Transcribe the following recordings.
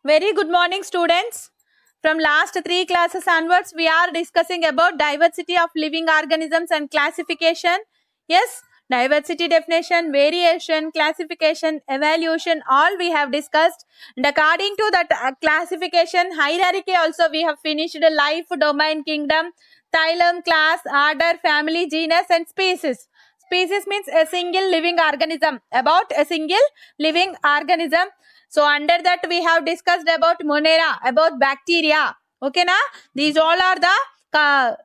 Very good morning, students. From last 3 classes onwards, we are discussing about diversity of living organisms and classification. Yes, diversity definition, variation, classification, evaluation, all we have discussed. And according to that classification hierarchy also we have finished life, domain, kingdom, phylum, class, order, family, genus and species. Species means a single living organism. About a single living organism. So under that we have discussed about Monera, about bacteria. Okay na? These all are the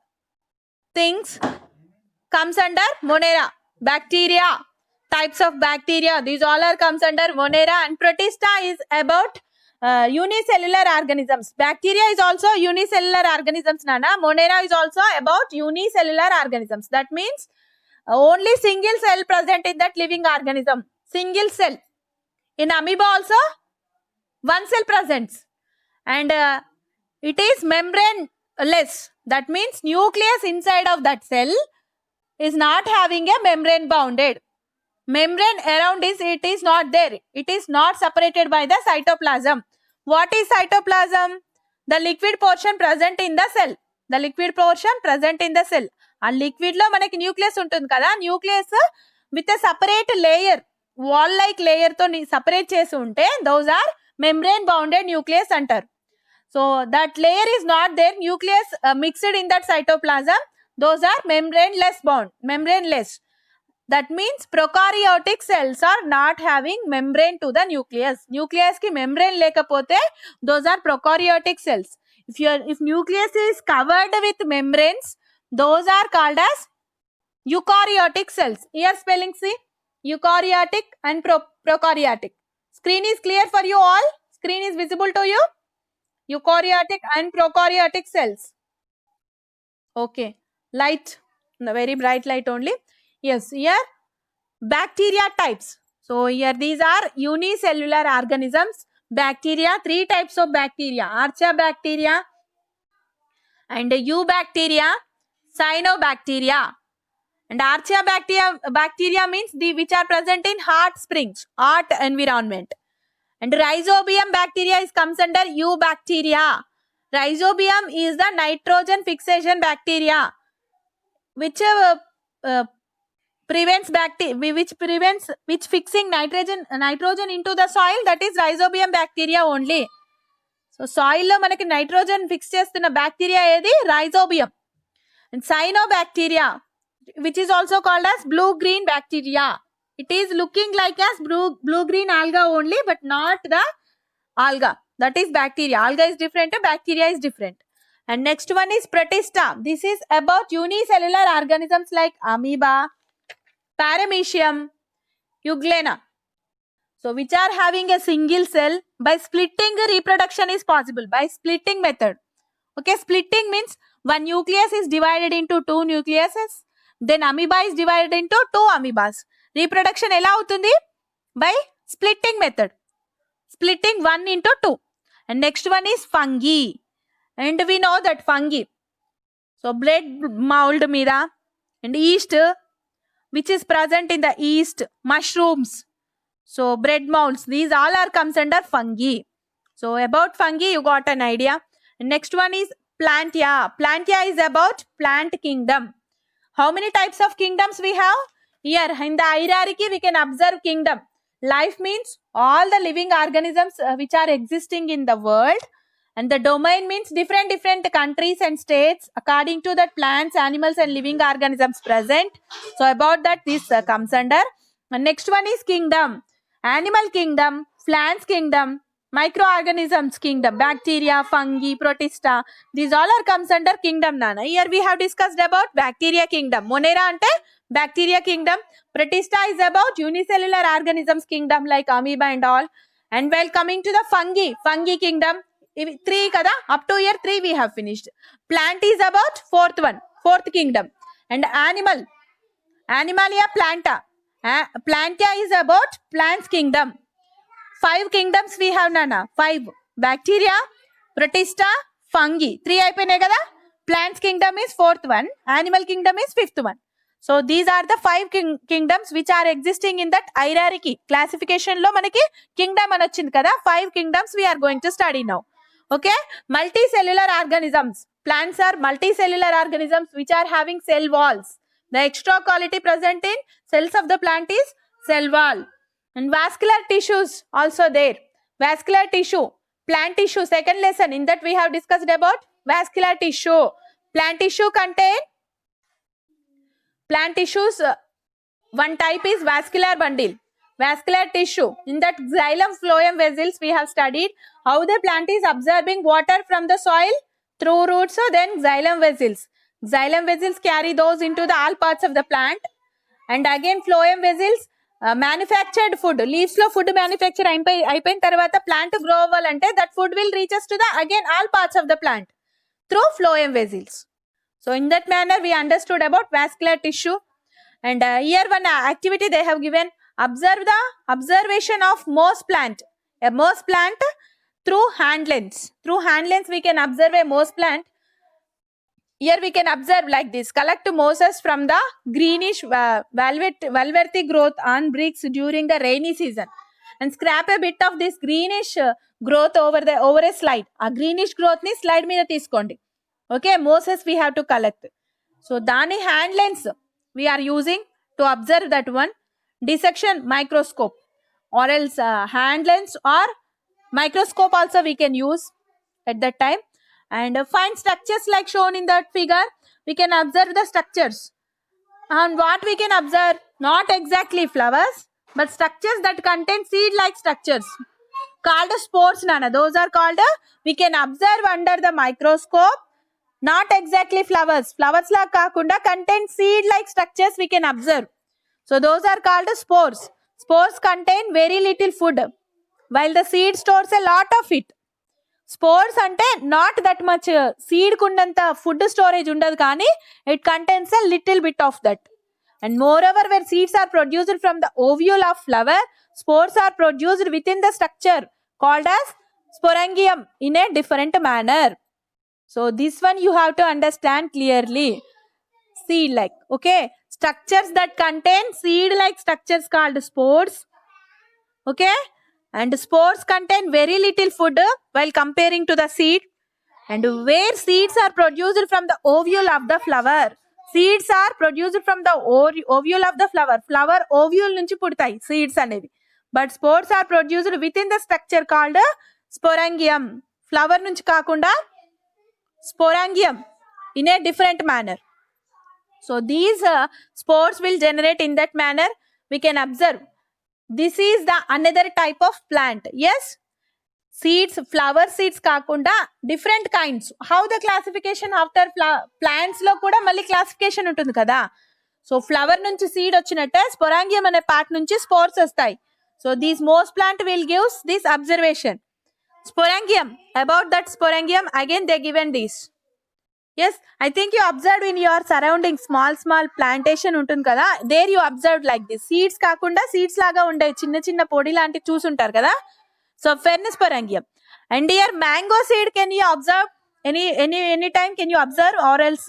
things comes under Monera. Bacteria, types of bacteria. These all are comes under Monera, and Protista is about unicellular organisms. Bacteria is also unicellular organisms, Nana. Monera is also about unicellular organisms. That means only single cell present in that living organism. Single cell. In amoeba also one cell presents, and it is membrane-less. That means nucleus inside of that cell is not having a membrane bounded. Membrane around it is not there. It is not separated by the cytoplasm. What is cytoplasm? The liquid portion present in the cell. The liquid portion present in the cell. And liquid lo manaki nucleus ఉంటుంది కదా, nucleus with a separate layer, wall like layer తో separate చేసి ఉంటే those are membrane bounded nucleus అంటారు. So that layer is not there, nucleus mixed in that cytoplasm, those are membrane-less bound, membrane-less. That means prokaryotic cells are not having membrane to the nucleus. Nucleus ki membrane lekapothe, those are prokaryotic cells. If nucleus is covered with membranes, those are called as eukaryotic cells. Here spelling see, eukaryotic and prokaryotic. Screen is clear for you all? Screen is visible to you? Eukaryotic and prokaryotic cells. Okay. Light, very bright light only. Yes, here bacteria types. So here these are unicellular organisms. Bacteria, 3 types of bacteria. Archaebacteria and Eubacteria, Cyanobacteria. And Archaebacteria means which are present in hot springs, hot environment. And Rhizobium bacteria comes under Eubacteria. Rhizobium is the nitrogen fixation bacteria, which prevents which fixing nitrogen into the soil. That is Rhizobium bacteria only. So soil lo manaki nitrogen fix chestunna bacteria edi Rhizobium. And Cyanobacteria, which is also called as blue-green bacteria. It is looking like as blue-green alga only, but not the alga. That is bacteria. Alga is different, bacteria is different. And next one is Protista. This is about unicellular organisms like amoeba, paramecium, euglena. So which are having a single cell. By splitting, reproduction is possible by splitting method. Okay, splitting means one nucleus is divided into 2 nucleuses. Then amoeba is divided into 2 amoebas. Reproduction ela avutundi? By splitting method. Splitting 1 into 2. And next one is fungi. And we know that fungi. So bread mold meeda and yeast, which is present in the yeast, mushrooms. So bread molds, these all are comes under fungi. So about fungi you got an idea. And next one is Plantia. Plantia is about plant kingdom. How many types of kingdoms we have? Here in the hierarchy we can observe kingdom. Life means all the living organisms which are existing in the world. And the domain means different countries and states according to that plants, animals and living organisms present. So about that this comes under. And next one is kingdom. Animal kingdom, plants kingdom, microorganisms kingdom, bacteria, fungi, protista. These all are comes under kingdom, Nana. Here we have discussed about bacteria kingdom. Monera ante bacteria kingdom. Protista is about unicellular organisms kingdom like amoeba and all. And while coming to the fungi kingdom, 3 kada, up to year 3 we have finished. Plant is about fourth kingdom. And Animalia planta. Plantia is about plants kingdom. 5 kingdoms we have, Nana. 5. Bacteria, Protista, fungi. 3 అయిపోయినాయి కదా. Plants kingdom is 4th one. Animal kingdom is 5th one. So these are the 5 kingdoms which are existing in that hierarchy. Classification lo manaki kingdom అని వచ్చింది కదా, 5 kingdoms we are going to study now. Okay, multicellular organisms. Plants are multicellular organisms which are having cell walls. The extra quality present in cells of the plant is cell wall. And vascular tissues also there. Vascular tissue, plant tissue, second lesson, in that we have discussed about vascular tissue. Plant tissue contain plant tissues. One type is vascular bundle. Vascular tissue, in that xylem phloem vessels we have studied how the plant is absorbing water from the soil through roots. So then xylem vessels. Xylem vessels carry those into the all parts of the plant. And again phloem vessels, manufactured food, leaves lo food manufacture అయిపోయిన తర్వాత plant grow అవ్వాలంటే that food will reach us to the again all parts of the plant through phloem vessels. So in that manner we understood about vascular tissue. And here one activity they have given, observe the observation of moss plant. A moss plant through hand lens. Through hand lens we can observe a moss plant. Here we can observe like this. Collect mosses from the greenish velvety growth on bricks during the rainy season and scrap a bit of this greenish growth over a slide. A greenish growth ni slide మీద తీసుకోండి. Okay, mosses we have to collect. So dani hand lens we are using to observe that one. Dissection microscope or else hand lens or microscope also we can use at that time. And find structures like shown in that figure. We can observe the structures. And what we can observe, not exactly flowers, but structures that contain seed-like structures called spores, Nana. Those are called, we can observe under the microscope. Not exactly flowers. Flowers la kakunda contain seed-like structures we can observe. So those are called spores. Spores contain very little food, while the seed stores a lot of it. Spores ante not that much seed kundanta food storage undadu kaani it contains a little bit of that. And moreover, where seeds are produced from the ovule of flower, spores are produced within the structure called as sporangium in a different manner. So this one you have to understand clearly. Seed like, okay, structures that contain seed like structures called spores. Okay, and spores contain very little food while comparing to the seed. And where seeds are produced from the ovule of the flower, seeds are produced from the ovule of the flower. Flower ovule nunchi puttayi seeds anevi, but spores are produced within the structure called sporangium. Flower nunchi kaakunda sporangium in a different manner. So these spores will generate in that manner. We can observe. This is the another type of plant. Yes, seeds, flower seeds kaakunda different kinds. How the classification after plants lo kuda malli classification untundi kada. So flower nunchi seed ochinatte sporangium ane part nunchi spores vastayi. So these moss plant will gives this observation. Sporangium, about that sporangium again they given this. Yes, I think you observed in your surroundings small plantation ఉంటుంది కదా, there you observed like this. Seeds కాకుండా seeds లాగా ఉండే చిన్న పొడి లాంటి చూసుంటారు కదా. So Fernus sporangium. And here mango seed, can you observe any time can you observe, or else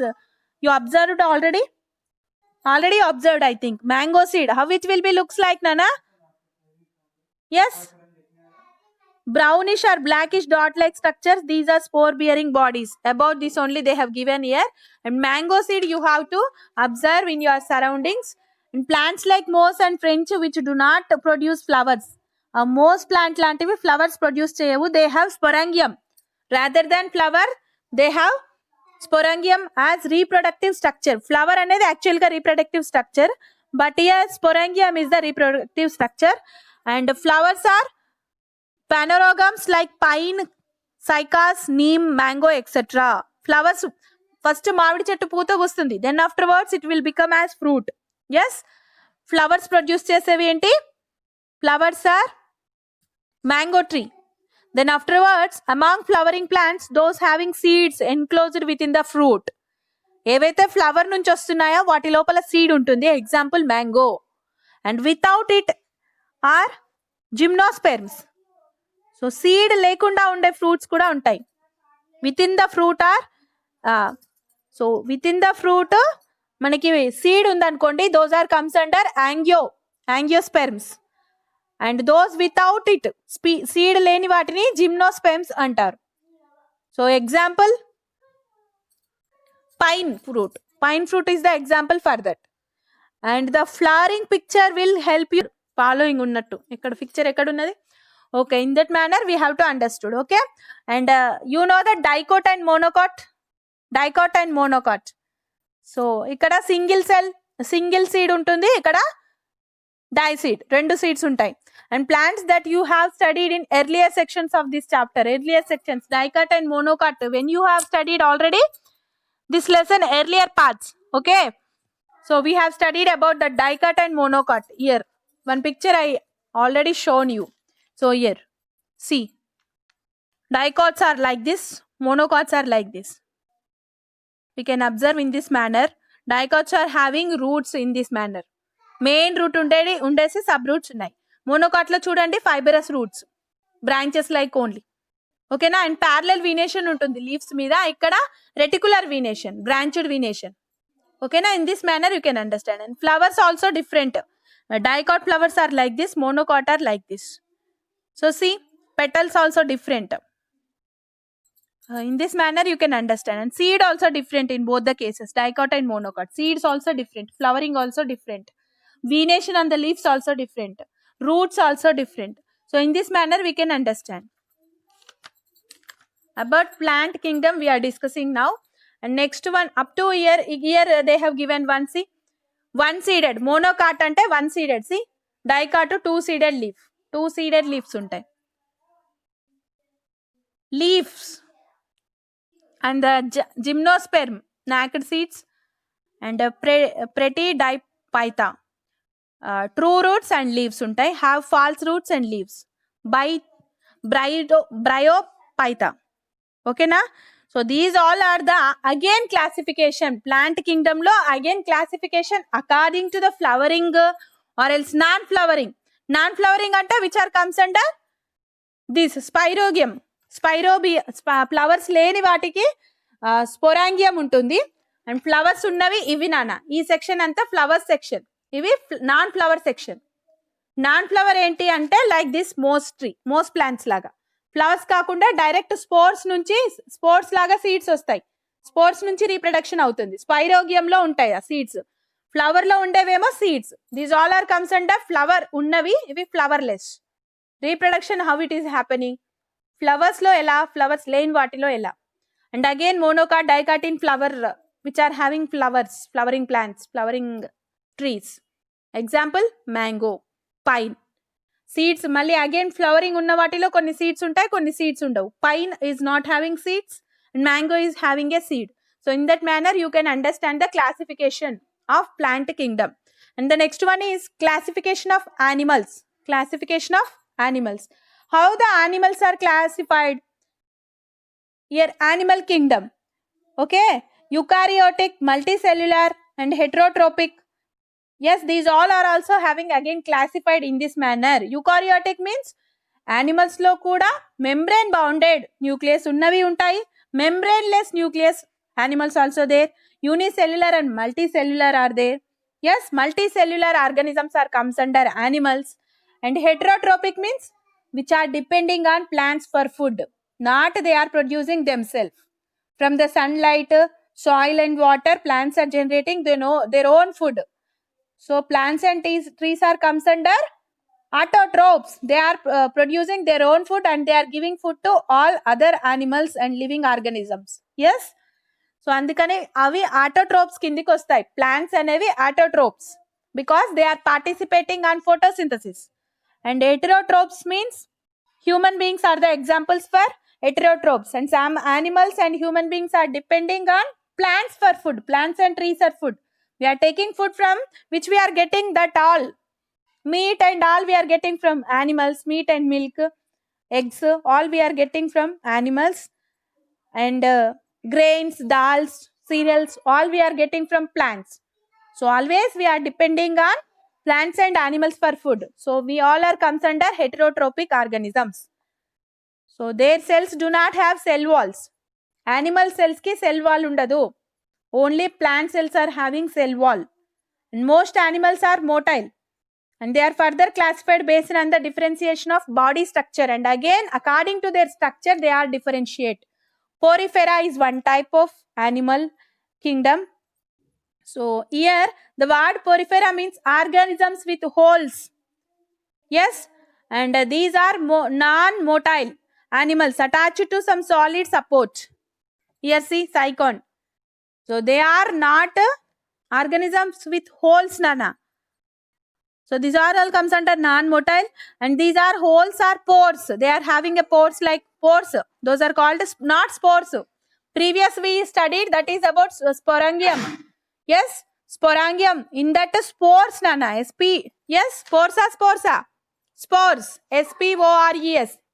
you observed already observed I think. Mango seed, how it will be looks like, Nana? Yes, brownish or blackish dot-like structures. These are spore-bearing bodies. About this only they have given here. And mango seed you have to observe in your surroundings. And plants like moss and french which do not produce flowers. A moss plant lantivi flowers produce cheyavu. They have sporangium. Rather than flower, they have sporangium as reproductive structure. Flower anedi actual ga reproductive structure, but here sporangium is the reproductive structure. And flowers are phanerogams like pine, cycas, neem, mango, etc. Flowers first మామిడి చెట్టు పూత వస్తుంది, then afterwards it will become as fruit. Yes, flowers produce చేసేవి ఏంటి? Flowers are mango tree. Then afterwards, among flowering plants, those having seeds enclosed within the fruit. ఏవైతే flower నుంచి వస్తున్నాయో వాటి లోపల సీడ్ ఉంటుంది, example mango. And without it are gymnosperms. So seed లేకుండా ఉండే ఫ్రూట్స్ కూడా ఉంటాయి. With in the fruit or with in the fruit మనకి సీడ్ ఉందనుకోండి, those are comes under angiosperms, and those without it, seed లేని వాటిని gymnosperms అంటారు. So example pine fruit is the example for that. And the flowering picture will help you following ఉన్నట్టు. ఇక్కడ picture ఎక్కడ ఉన్నది? Okay, in that manner we have to understood. Okay, and you know that dicot and monocot. So ఇక్కడ single seed ఉంటుంది, ఇక్కడ డైసీడ్, 2 seeds ఉంటాయి. And plants that you have studied in earlier sections of this chapter, dicot and monocot, when you have studied already this lesson earlier parts. Okay, so we have studied about the dicot and monocot. Here one picture I already shown you. So here see, dicots are like this, monocots are like this. We can observe in this manner. Dicots are having roots in this manner. Main root ఉండేసి sub roots ఉన్నాయి. monocot లో చూడండి fibrous roots, branches like only. ఓకేనా? And parallel venation ఉంటుంది leaves మీద, ఇక్కడ reticular venation, branched venation. ఓకేనా? In this manner you can understand. And flowers also different. Dicot flowers are like this, monocot are like this. So see, petals also different. In this manner you can understand. And seed also different in both the cases, dicot and monocot. Seeds also different, flowering also different, venation on the leaves also different, roots also different. So in this manner we can understand. About plant kingdom we are discussing now. And next one, up to here they have given one seeded. monocot ante one seeded. See, dicot two seeded leaves ఉంటాయి. Leaves and the gymnosperm, naked seeds, and Pretidiphyta, true roots and leaves ఉంటాయి. Have false roots and leaves. Bryophyta. ఓకేనా? So these all are the again classification. Plant kingdom లో again classification according to the flowering or else non flowering. అంటే which are comes under this flowers లేని వాటికి స్పోరాంగియం ఉంటుంది. And flowers ఉన్నవి ఇవి నాన్న. ఈ సెక్షన్ అంతా ఫ్లవర్ సెక్షన్, ఇవి non flower section. Non flower ఏంటి అంటే లైక్ దిస్ మోస్ట్ ప్లాంట్స్ లాగా. ఫ్లవర్స్ కాకుండా డైరెక్ట్ స్పోర్ట్స్ లాగా సీడ్స్ వస్తాయి. స్పోర్ట్స్ నుంచి రీప్రొడక్షన్ అవుతుంది. స్పైరోగియంలో ఉంటాయి ఆ సీడ్స్. ఫ్లవర్ లో ఉండేవేమో seeds. These all are comes under flower ఉన్నవి, ఇవి flowerless. Reproduction how it is happening, flowers లో ఎలా, ఫ్లవర్స్ లేని వాటిలో ఎలా. And again monocot, dicot in flower which are having flowers, flowering plants, flowering trees. Example mango, pine. Seeds మళ్ళీ again flowering ఉన్న వాటిలో కొన్ని సీడ్స్ ఉంటాయి, కొన్ని సీడ్స్ ఉండవు. Pine is not having seeds and mango is having a seed. So in that manner you can understand the classification of plant kingdom. And the next one is classification of animals. How the animals are classified? Here animal kingdom. Okay, eukaryotic, multicellular and heterotrophic. Yes, these all are also having again classified in this manner. Eukaryotic means animals lo kuda membrane bounded nucleus unnavi untai, membraneless nucleus animals also there. Unicellular and multicellular are there. Yes, multicellular organisms are comes under animals. And heterotrophic means which are depending on plants for food, not they are producing themselves. From the sunlight, soil and water, plants are generating their own food. So plants and trees are comes under autotrophs. They are producing their own food and they are giving food to all other animals and living organisms. Yes, so అందుకని అవి autotrophs కిందికి వస్తాయి. Plants అనేవి autotrophs because they are participating on photosynthesis. And heterotrophs means human beings are the examples for heterotrophs. And some animals and human beings are depending on plants for food. Plants and trees are food. We are taking food from which we are getting that all. Meat and all we are getting from animals. Meat and milk, eggs, all we are getting from animals. And grains, dals, cereals, all we are getting from plants. So always we are depending on plants and animals for food. So we all are comes under heterotrophic organisms. So their cells do not have cell walls. Animal cells ki cell wall undadu. Only plant cells are having cell wall. And most animals are motile. And they are further classified based on the differentiation of body structure. And again, according to their structure, they are differentiate. Porifera is one type of animal kingdom. So here, the word porifera means organisms with holes. Yes, and these are non-motile animals attached to some solid support. Here see cycon. So they are not organisms with holes, Nana. So these are all comes under non-motile, and these are holes are pores. They are having a pores like pores. Those are called not spores. Previous we studied that is about sporangium. Yes, sporangium. In that spores, Nana. SP. Yes, spores. Spores. SPORES.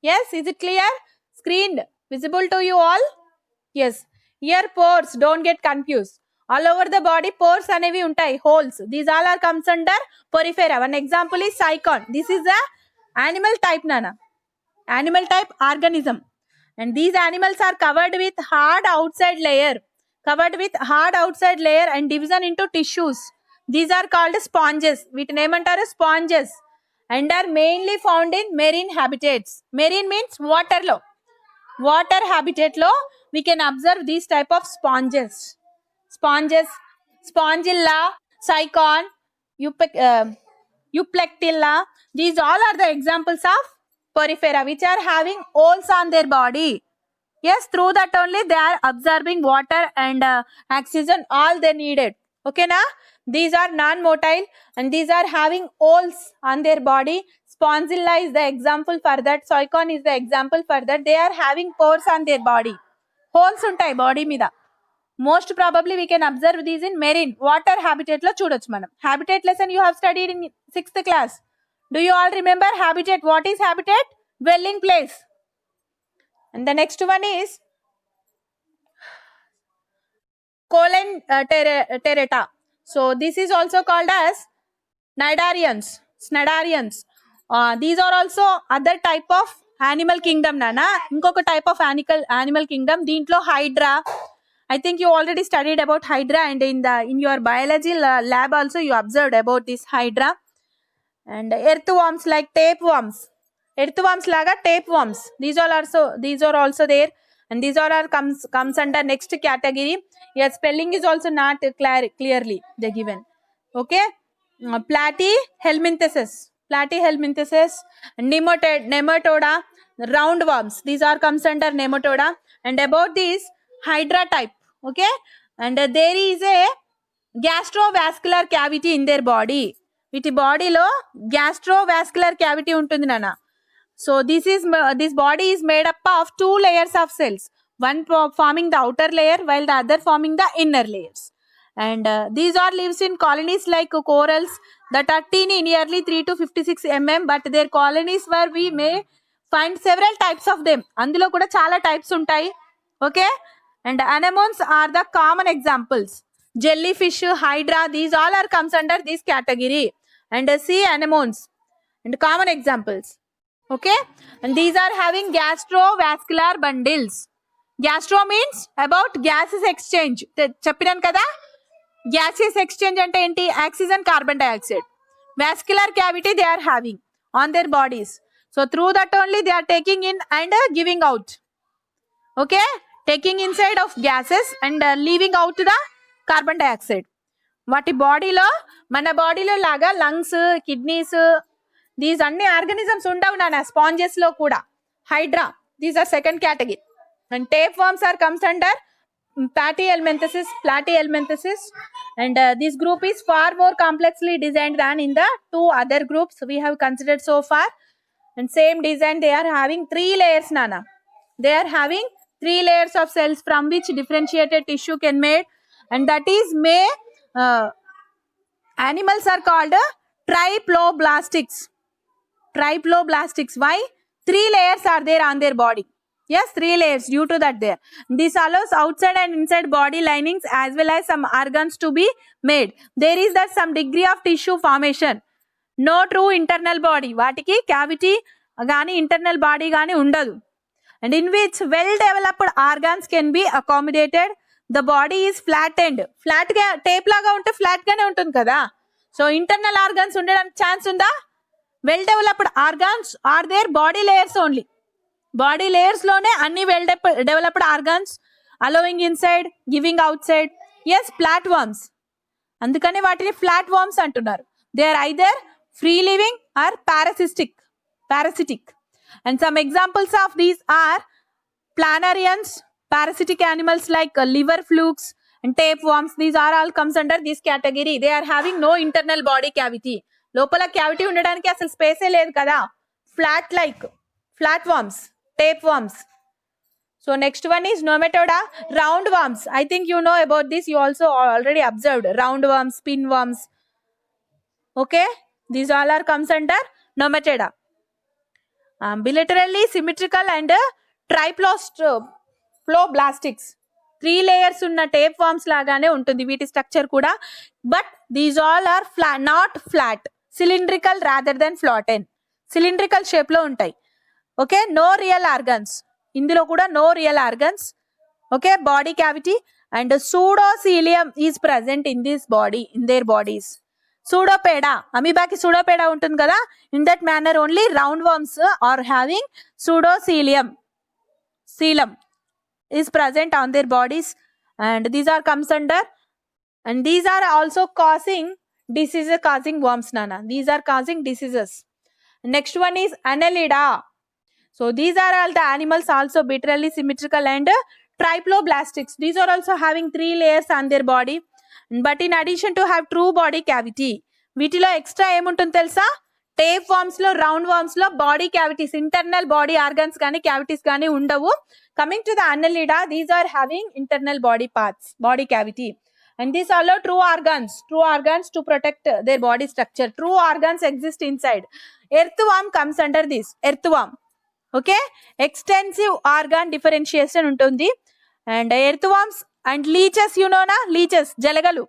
Yes, is it clear? Screened. Visible to you all? Yes. Here pores. Don't get confused. All over the body pores అనేవి ఉంటాయి, holes. These all are comes under porifera. One example is cycon. This is a animal type, Nana. Animal type organism. And these animals are covered with hard outside layer. Covered with hard outside layer and division into tissues. These are called sponges. వీటిని ఏమంటారు? Sponges. And are mainly found in marine habitats. Marine means water lo. Water habitat lo we can observe these type of sponges. Sponges, spongilla, cycon, euplectilla. These all are the examples of porifera which are having holes on their body. Yes, through that only they are absorbing water and oxygen all they needed. Okay, na? These are non-motile and these are having holes on their body. Spongilla is the example for that. Cycon is the example for that. They are having pores on their body. Holes untai body mida. Most probably we can observe these in marine water habitat lo chudochu manam. Habitat lesson you have studied in 6th class. Do you all remember habitat? What is habitat? Dwelling place. And the next one is Coleoterata. So this is also called as Cnidarians. These are also other type of animal kingdom, Nana. Inkoka type of animal kingdom. Deentlo Hydra. I think you already studied about Hydra, and in your biology lab also you observed about this Hydra. And earthworms like tapeworms. Earthworms laga tapeworms. These are also there, and these all are comes under next category. Your spelling is also not clearly they given. Okay, Platyhelminthes, nematoda, roundworms. These are comes under nematoda. And about this Hydra type. Okay, and there is a gastrovascular cavity in their body. వీటి బాడీలో gastrovascular cavity ఉంటుంది నాన్న. So this body is made up of 2 layers of cells, one forming the outer layer while the other forming the inner layers. And these are lives in colonies like corals that are teeny, nearly 3 to 56 mm, but their colonies where we may find several types of them. అందులో కూడా చాలా types ఉంటాయి. Okay, and anemones are the common examples. Jellyfish, hydra, these all are comes under this category. And sea anemones and common examples. Okay, and these are having gastrovascular bundles. Gastro means about gases exchange. చెప్పినాను కదా, gaseous exchange అంటే ఏంటి? Oxygen, carbon dioxide. Vascular cavity they are having on their bodies. So through that only they are taking in and giving out. Okay, taking inside of gases and leaving out the carbon dioxide. వాటి బాడీలో, మన బాడీలో లాగా lungs, kidneys, these అన్ని organisms ఉండవు నాన్న sponges లో కూడా. Hydra, these are second category. And tape worms are comes under platyhelminthes, and this group is far more complexly designed than in the 2 other groups we have considered so far. And same design, they are having 3 layers, Nana. They are having 3 layers of cells from which differentiated tissue can made, and that is animals are called triploblastics. Why? 3 layers are there on their body. Yes, 3 layers due to that there. This allows outside and inside body linings as well as some organs to be made. There is that some degree of tissue formation. No true internal body. వాటికి cavity గాని internal body గాని ఉండదు. And in which well developed organs can be accommodated the body is flattened. Flat గా tape లాగా ఉంటే flat గానే ఉంటుంది కదా. సో ఇంటర్నల్ ఆర్గన్స్ ఉండడానికి ఛాన్స్ ఉందా? Well developed organs are there body layers only. Body layers లోనే అన్ని well developed organs, allowing inside, giving outside. Yes, flat worms. అందుకని వాటిని ఫ్లాట్ వార్మ్స్ అంటున్నారు. They are either free living or parasitic. And some examples of these are planarians, parasitic animals like liver flukes and tapeworms. These are all comes under this category. They are having no internal body cavity. లోపల cavity ఉండడానికి అసలు స్పేసే లేదు కదా. Flat worms, tape worms. So next one is nematoda, roundworms. I think you know about this. You also already observed roundworms, pinworms. Okay, these all are comes under nematoda. Bilaterally symmetrical and triploblastics. 3 layers ఉన్న tape worms లాగానే ఉంటుంది వీటి structure కూడా. But these all are not flat, cylindrical rather than flatten. Cylindrical shape లో ఉంటాయి. Okay, no real organs. ఇందులో కూడా no real organs. Okay, body cavity and pseudocoelom is present in this body, in their bodies. Pseudopodia, అమీబాకి pseudopodia ఉంటుంది కదా. In that manner only round worms are having pseudocoelom is present on their bodies, and these are comes under, and these are also causing worms, nana. These are causing diseases. Next one is Annelida. So these are all the animals also bilaterally symmetrical and triploblastics. These are also having 3 layers on their body, but in addition to have true body cavity, వీటిలో extra ఏముంటుంది తెలుసా? Tape worms లో, round worms లో body cavities, internal body organs కానీ cavities కానీ ఉండవు. Coming to the Annelida, these are having internal body parts, body cavity, and these allow true organs to protect their body structure. True organs exist inside. Earthworm comes under this. Earthworm, okay, extensive organ differentiation ఉంటుంది. And earthworms and leeches, you know na, leeches, jalagalu,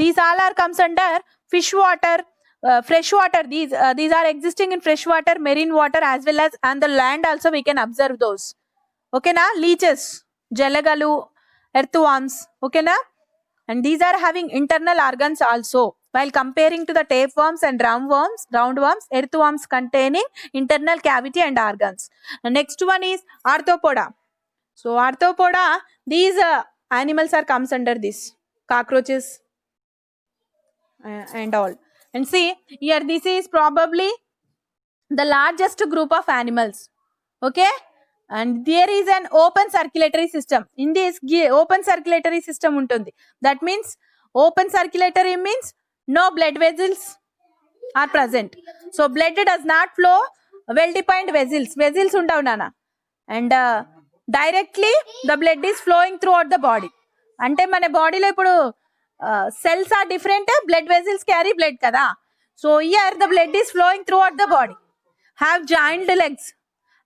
these all are comes under fish water, fresh water. These are existing in fresh water, marine water, as well as on the land also we can observe those. Okay na, leeches, jalagalu, earthworms. Okay na, and these are having internal organs also. While comparing to the tapeworms and roundworms, earthworms containing internal cavity and organs. The next one is arthropoda. So arthropoda, these animals are comes under this, cockroaches and all. And see here, this is probably the largest group of animals. Okay, and there is an open circulatory system. In this open circulatory system ఉంటుంది. That means open circulatory means no blood vessels are present. So blood does not flow, well defined vessels ఉండవు నాన్న. And directly the blood is flowing throughout the body. అంటే మన బాడీలో ఇప్పుడు cells are different, blood vessels carry blood kada. So here the blood is flowing throughout the body. Have joined legs.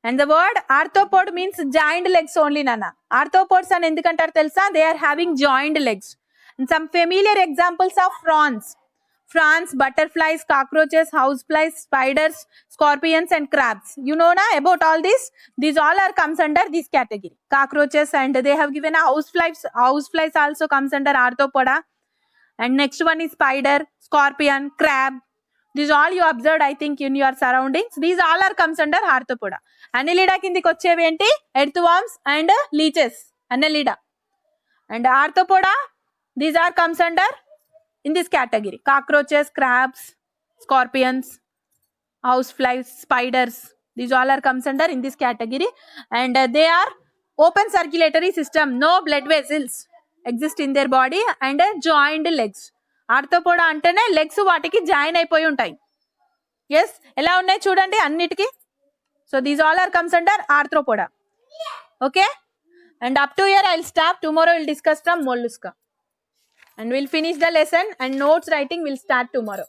And the word arthropod means joined legs only, nana. Arthropods అని ఎందుకంటారు తెలుసా? They are having joined legs. And some familiar examples of fronds, butterflies, cockroaches, houseflies, spiders, scorpions and crabs. You know na about all this? These all are comes under this category. Cockroaches, and they have given a houseflies also comes under arthropoda. And next one is spider, scorpion, crab. These all you observed, I think, in your surroundings. These all are comes under arthropoda. Annelida కిందికి వచ్చేవి ఏంటి? Earthworms and leeches. Annelida and arthropoda, these are comes under in this category. Cockroaches, crabs, scorpions, houseflies, spiders. These all are comes under in this category, and they are open circulatory system. No blood vessels exist in their body and joined legs. Arthropoda అంటేనే legs వాటికి join అయిపోయి ఉంటాయి. Yes, ఎలా ఉన్నాయి చూడండి అన్నిటికీ. So these all are comes under Arthropoda. Okay, and up to here I will stop. Tomorrow will discuss from mollusca and we'll finish the lesson, and notes writing will start tomorrow.